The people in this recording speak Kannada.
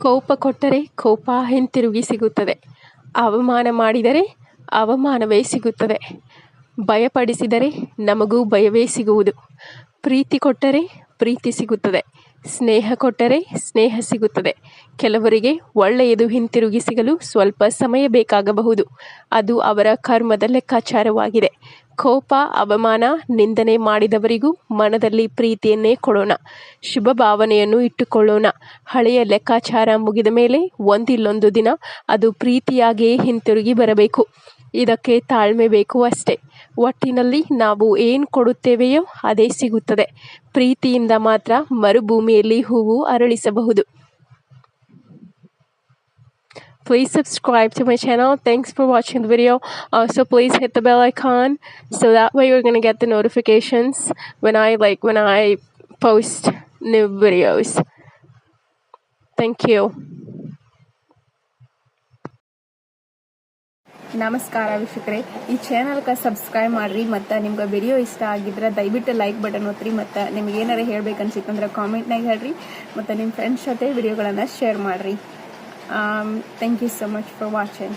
ಕೋಪ ಕೊಟ್ಟರೆ ಕೋಪ ಹಿಂತಿರುಗಿ ಸಿಗುತ್ತದೆ. ಅವಮಾನ ಮಾಡಿದರೆ ಅವಮಾನವೇ ಸಿಗುತ್ತದೆ. ಭಯಪಡಿಸಿದರೆ ನಮಗೂ ಭಯವೇ ಸಿಗುವುದು. ಪ್ರೀತಿ ಕೊಟ್ಟರೆ ಪ್ರೀತಿ ಸಿಗುತ್ತದೆ. ಸ್ನೇಹ ಕೊಟ್ಟರೆ ಸ್ನೇಹ ಸಿಗುತ್ತದೆ. ಕೆಲವರಿಗೆ ಒಳ್ಳೆಯದು ಹಿಂತಿರುಗಿ ಸಿಗಲು ಸ್ವಲ್ಪ ಸಮಯ ಬೇಕಾಗಬಹುದು. ಅದು ಅವರ ಕರ್ಮದ ಲೆಕ್ಕಾಚಾರವಾಗಿದೆ. ಕೋಪ, ಅವಮಾನ, ನಿಂದನೆ ಮಾಡಿದವರಿಗೂ ಮನದಲ್ಲಿ ಪ್ರೀತಿಯನ್ನೇ ಕೊಡೋಣ. ಶುಭ ಭಾವನೆಯನ್ನು ಇಟ್ಟುಕೊಳ್ಳೋಣ. ಹಳೆಯ ಲೆಕ್ಕಾಚಾರ ಮುಗಿದ ಮೇಲೆ ಒಂದಿಲ್ಲೊಂದು ದಿನ ಅದು ಪ್ರೀತಿಯಾಗಿಯೇ ಹಿಂತಿರುಗಿ ಬರಬೇಕು. ಇದಕ್ಕೆ ತಾಳ್ಮೆ ಬೇಕು ಅಷ್ಟೇ. ಒಟ್ಟಿನಲ್ಲಿ ನಾವು ಏನು ಕೊಡುತ್ತೇವೆಯೋ ಅದೇ ಸಿಗುತ್ತದೆ. ಪ್ರೀತಿಯಿಂದ ಮಾತ್ರ ಮರುಭೂಮಿಯಲ್ಲಿ ಹೂವು ಅರಳಿಸಬಹುದು. Please subscribe to my channel. Thanks for watching the video. Also, please hit the bell icon so that way you're going to get the notifications when I post new videos. Thank you. ನಮಸ್ಕಾರ ವೀಕ್ಷಕರೇ, ಈ ಚಾನಲ್ಗೆ ಸಬ್ಸ್ಕ್ರೈಬ್ ಮಾಡಿರಿ. ಮತ್ತು ನಿಮ್ಗೆ ವಿಡಿಯೋ ಇಷ್ಟ ಆಗಿದ್ರೆ ದಯವಿಟ್ಟು ಲೈಕ್ ಬಟನ್ ಒತ್ತಿರಿ. ಮತ್ತು ನಿಮ್ಗೆ ಏನಾರು ಹೇಳ್ಬೇಕನ್ಸಿತ್ತಂದ್ರೆ ಕಾಮೆಂಟ್ನಾಗ ಹೇಳ್ರಿ. ಮತ್ತು ನಿಮ್ಮ ಫ್ರೆಂಡ್ಸ್ ಜೊತೆ ವಿಡಿಯೋಗಳನ್ನು ಶೇರ್ ಮಾಡಿರಿ. Thank you so much for watching.